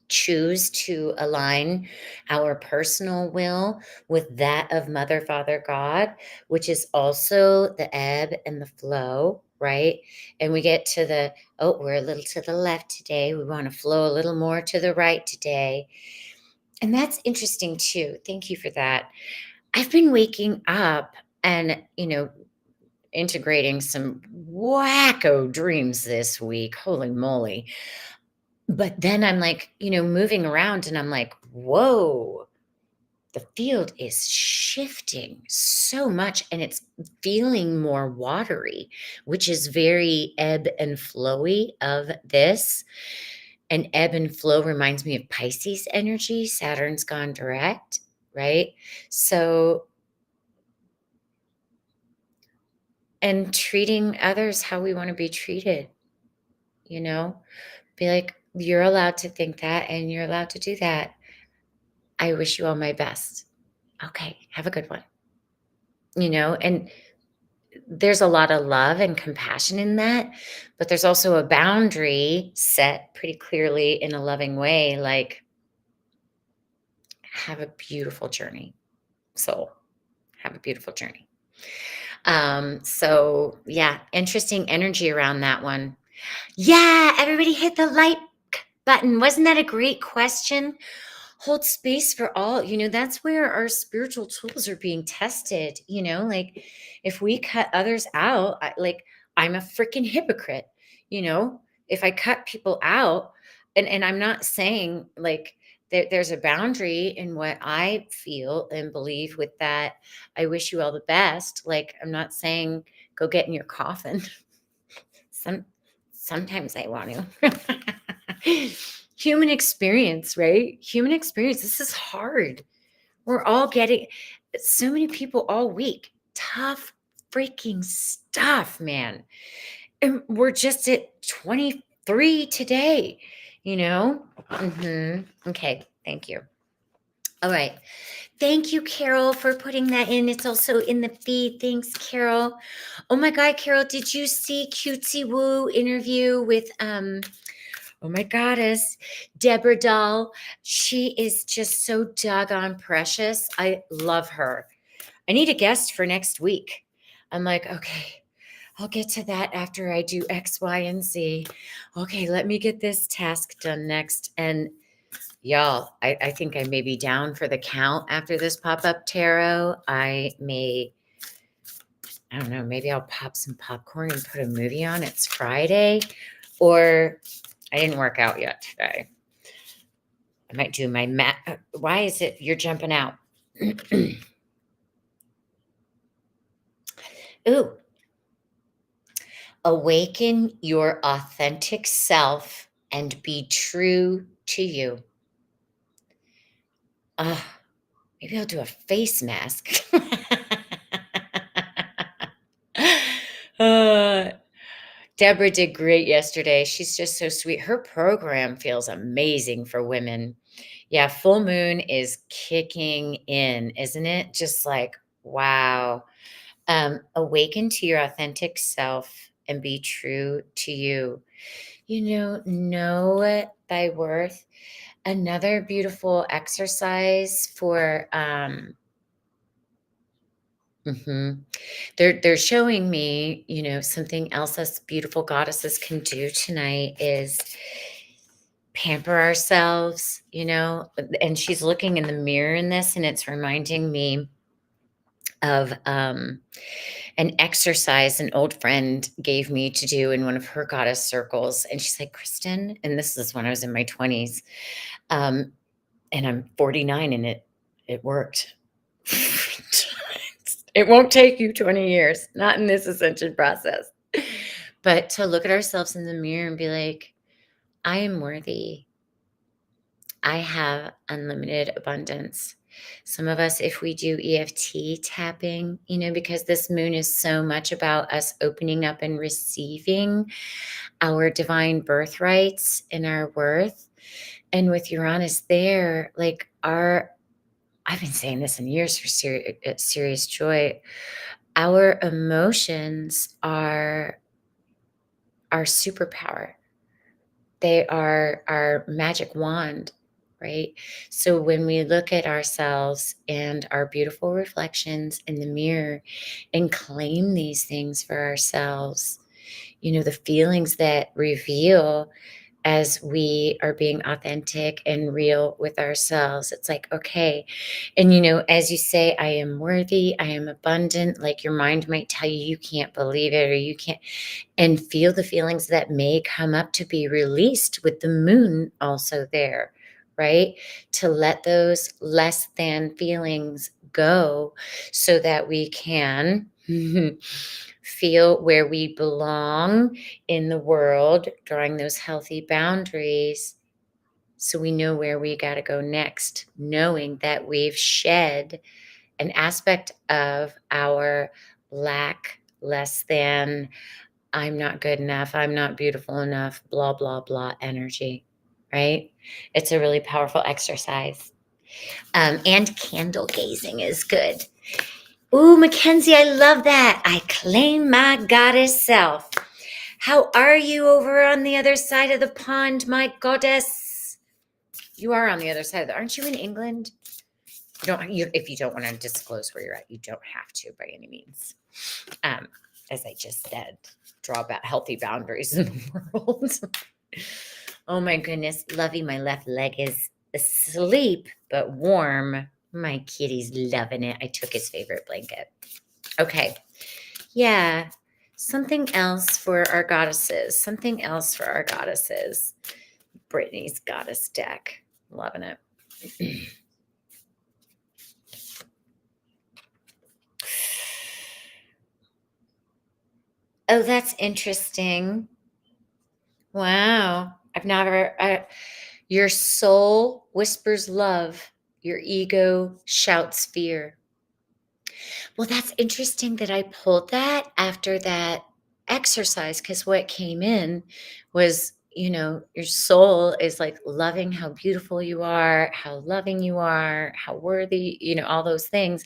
Speaker 1: choose to align our personal will with that of Mother, Father, God, which is also the ebb and the flow, right? And we get to we're a little to the left today. We want to flow a little more to the right today. And that's interesting too. Thank you for that. I've been waking up and, integrating some wacko dreams this week. Holy moly. But then I'm like, moving around and I'm like, whoa, the field is shifting so much and it's feeling more watery, which is very ebb and flowy of this. And ebb and flow reminds me of Pisces energy. Saturn's gone direct, right? So, and treating others how we want to be treated, you know? Be like, you're allowed to think that and you're allowed to do that. I wish you all my best. Okay, have a good one. And there's a lot of love and compassion in that, but there's also a boundary set pretty clearly in a loving way, like, have a beautiful journey. Soul, have a beautiful journey. So yeah, interesting energy around that one. Yeah, everybody hit the like button. Wasn't that a great question? Hold space for all. That's where our spiritual tools are being tested. Like if we cut others out, I'm a freaking hypocrite. If I cut people out, and I'm not saying like there's a boundary in what I feel and believe with that. I wish you all the best. Like, I'm not saying go get in your coffin. Sometimes I want to. Human experience, right? Human experience. This is hard. We're all getting so many people all week. Tough freaking stuff, man. And we're just at 23 today, Okay, thank you. All right. Thank you, Carol, for putting that in. It's also in the feed. Thanks, Carol. Oh my God, Carol, did you see Cutesy Woo interview with oh my goddess, Deborah Dahl? She is just so doggone precious. I love her. I need a guest for next week. I'm like, okay, I'll get to that after I do X, Y, and Z. Okay, let me get this task done next. And y'all, I think I may be down for the count after this pop-up tarot. I may I don't know, maybe I'll pop some popcorn and put a movie on. It's Friday, or I didn't work out yet today. I might do my mat. Why is it you're jumping out? Ooh, awaken your authentic self and be true to you. Maybe I'll do a face mask. uh, Deborah did great yesterday. She's just so sweet. Her program feels amazing for women. Yeah, full moon is kicking in, isn't it? Just like, wow. Awaken to your authentic self and be true to you. Know thy worth. Another beautiful exercise for mhm. They're showing me, something else us beautiful goddesses can do tonight is pamper ourselves, and she's looking in the mirror in this, and it's reminding me of an exercise an old friend gave me to do in one of her goddess circles. And she's like, Kristen, and this is when I was in my 20s, and I'm 49, and it worked. It won't take you 20 years, not in this ascension process. But to look at ourselves in the mirror and be like, I am worthy. I have unlimited abundance. Some of us, if we do EFT tapping, because this moon is so much about us opening up and receiving our divine birthrights and our worth. And with Uranus there, like I've been saying this in years for serious joy. Our emotions are our superpower. They are our magic wand, right? So when we look at ourselves and our beautiful reflections in the mirror and claim these things for ourselves, the feelings that reveal as we are being authentic and real with ourselves. It's like, okay. And, as you say, I am worthy, I am abundant, like your mind might tell you, you can't believe it, or you can't, and feel the feelings that may come up to be released with the moon also there, right? To let those less than feelings go so that we can feel where we belong in the world, drawing those healthy boundaries so we know where we got to go next, knowing that we've shed an aspect of our lack, less than, I'm not good enough, I'm not beautiful enough, blah, blah, blah energy, right? It's a really powerful exercise. And candle gazing is good. Ooh, Mackenzie, I love that. I claim my goddess self. How are you over on the other side of the pond, my goddess? You are on the other side. Aren't you in England? If you don't want to disclose where you're at, you don't have to by any means. As I just said, draw healthy boundaries in the world. Oh my goodness, Lovey, my left leg is asleep but warm. My kitty's loving it. I took his favorite blanket. Okay. Yeah. Something else for our goddesses. Brittany's goddess deck. Loving it. Oh, that's interesting. Wow. Your soul whispers love. Your ego shouts fear. Well, that's interesting that I pulled that after that exercise, because what came in was, your soul is like loving how beautiful you are, how loving you are, how worthy, all those things.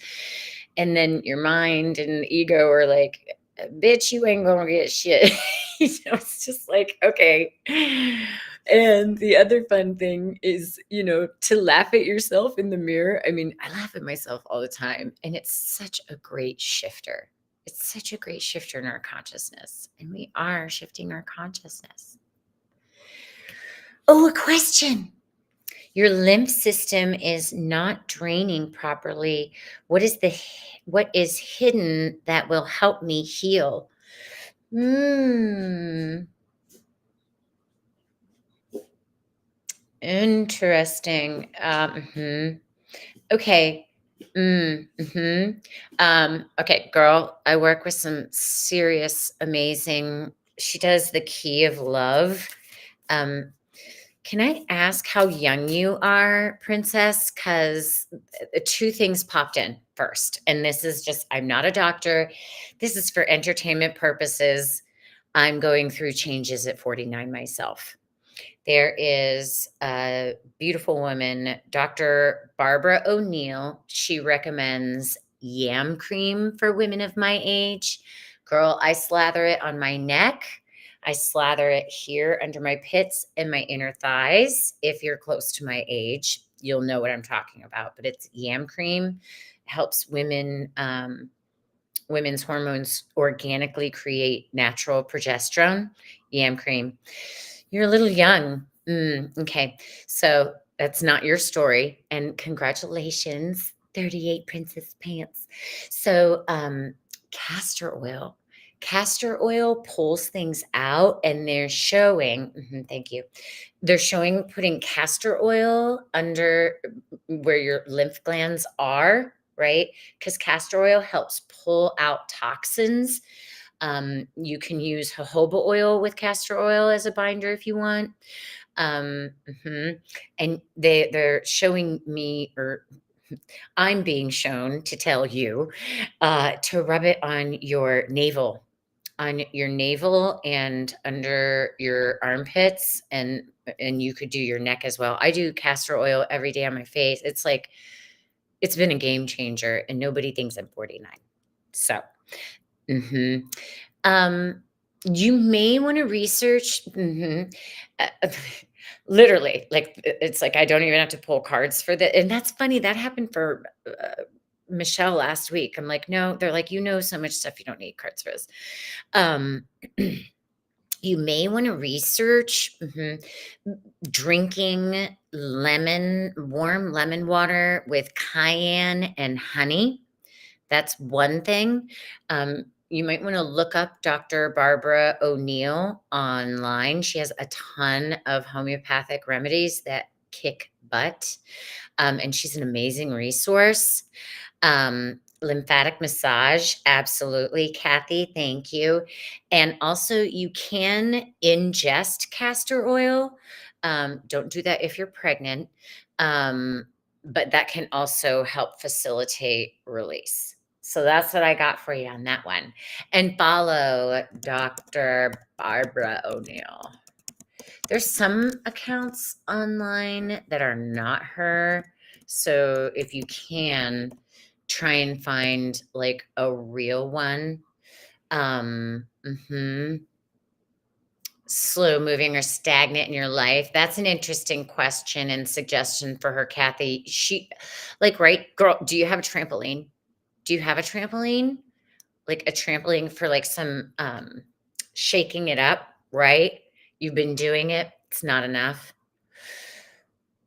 Speaker 1: And then your mind and ego are like, bitch, you ain't gonna get shit. It's just like, okay. And the other fun thing is, to laugh at yourself in the mirror. I mean, I laugh at myself all the time, and it's such a great shifter. It's such a great shifter in our consciousness, and we are shifting our consciousness. Oh, a question. Your lymph system is not draining properly. What is hidden that will help me heal? Hmm. Interesting. Okay. Okay, girl, I work with some serious, amazing. She does the key of love. Um, can I ask how young you are, princess? Because two things popped in first. And this is just, I'm not a doctor. This is for entertainment purposes. I'm going through changes at 49 myself. There is a beautiful woman, Dr. Barbara O'Neill. She recommends yam cream for women of my age. Girl, I slather it on my neck. I slather it here under my pits and my inner thighs. If you're close to my age, you'll know what I'm talking about. But it's yam cream. Helps women's hormones organically create natural progesterone. Yam cream. You're a little young. Okay. So that's not your story. And congratulations, 38 Princess Pants. So, castor oil. Castor oil pulls things out, and they're showing, thank you. They're showing putting castor oil under where your lymph glands are, right? Because castor oil helps pull out toxins. You can use jojoba oil with castor oil as a binder if you want. And they're showing me, or I'm being shown to tell you, to rub it on your navel and under your armpits, and you could do your neck as well. I do castor oil every day on my face. It's like it's been a game changer, and nobody thinks I'm 49. So, mhm. Um, you may wanna research uh, literally, like, it's like I don't even have to pull cards for the and that's funny, that happened for, Michelle last week. I'm like, "No." They're like, "You know so much stuff, you don't need cards for this." Um, you may wanna research, drinking warm lemon water with cayenne and honey. That's one thing. You might want to look up Dr. Barbara O'Neill online. She has a ton of homeopathic remedies that kick butt, and she's an amazing resource. Lymphatic massage, absolutely, Kathy. Thank you. And also, you can ingest castor oil. Don't do that if you're pregnant, um, but that can also help facilitate release. So that's what I got for you on that one. And follow Dr. Barbara O'Neill. There's some accounts online that are not her. So if you can, try and find like a real one. Slow moving or stagnant in your life. That's an interesting question and suggestion for her, Kathy. Right, girl, do you have a trampoline? Do you have a trampoline? Like a trampoline for like some shaking it up, right? You've been doing it, it's not enough.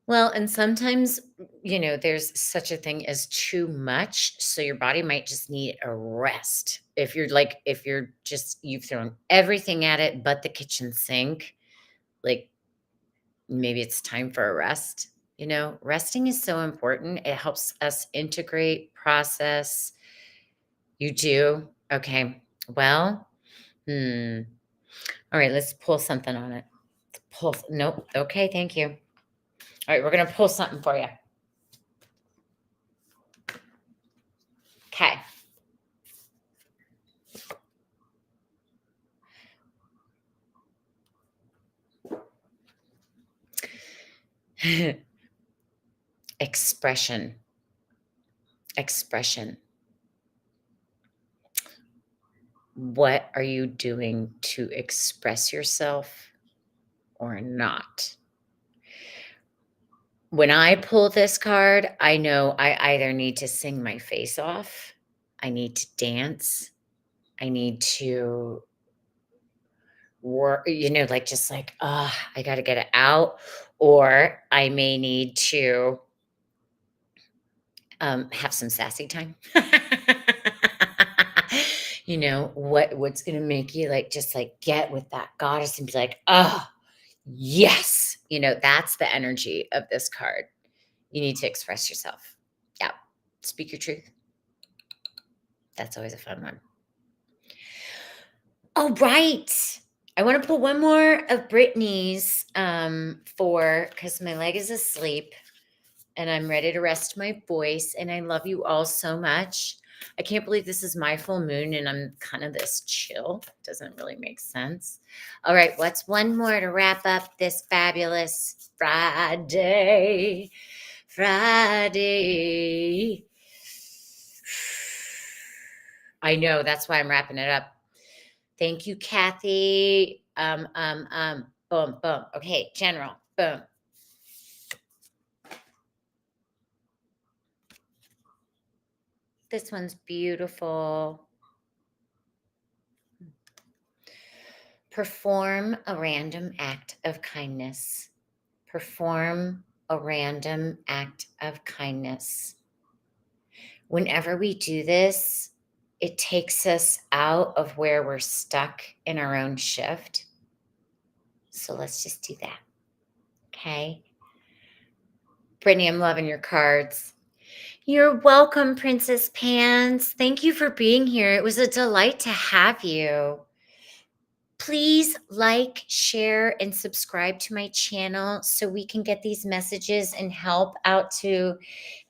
Speaker 1: Well, and sometimes, there's such a thing as too much. So your body might just need a rest. If you're just, you've thrown everything at it but the kitchen sink, like maybe it's time for a rest. Resting is so important. It helps us integrate, process. You do? Okay. Well, hmm. All right, let's pull something on it. Nope. Okay, thank you. All right, we're going to pull something for you. Okay. Expression. Expression. What are you doing to express yourself or not? When I pull this card, I know I either need to sing my face off, I need to dance, I need to work, like just like, I got to get it out, or I may need to have some sassy time. What's gonna make you like just like get with that goddess and be like, oh yes, that's the energy of this card. You need to express yourself. Yeah. Speak your truth. That's always a fun one. Oh, right. I want to put one more of Brittany's for because my leg is asleep and I'm ready to rest my voice. And I love you all so much. I can't believe this is my full moon and I'm kind of this chill. Doesn't really make sense. All right, what's one more to wrap up this fabulous Friday? Friday. I know, that's why I'm wrapping it up. Thank you, Kathy. Boom, boom. Okay, general. Boom. This one's beautiful. Perform a random act of kindness. Perform a random act of kindness. Whenever we do this, it takes us out of where we're stuck in our own shift. So let's just do that. Okay. Brittany, I'm loving your cards. You're welcome, Princess Pants. Thank you for being here. It was a delight to have you. Please like, share, and subscribe to my channel so we can get these messages and help out to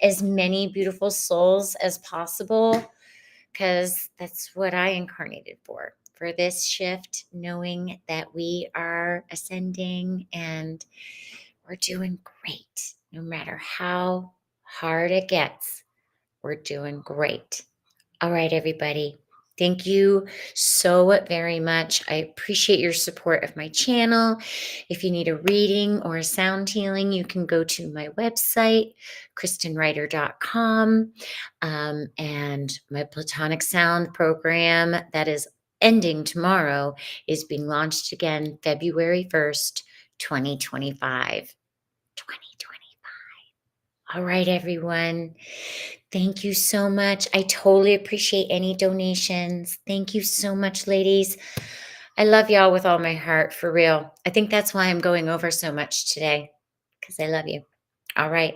Speaker 1: as many beautiful souls as possible, because that's what I incarnated for this shift, knowing that we are ascending and we're doing great. No matter how hard it gets, we're doing great. All right, everybody. Thank you so very much. I appreciate your support of my channel. If you need a reading or a sound healing, you can go to my website, KristenWriter.com, and my Platonic Sound program that is ending tomorrow is being launched again February 1st, 2025. 2025. All right, everyone. Thank you so much. I totally appreciate any donations. Thank you so much, ladies. I love y'all with all my heart, for real. I think that's why I'm going over so much today, because I love you. All right.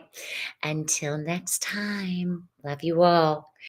Speaker 1: Until next time, love you all.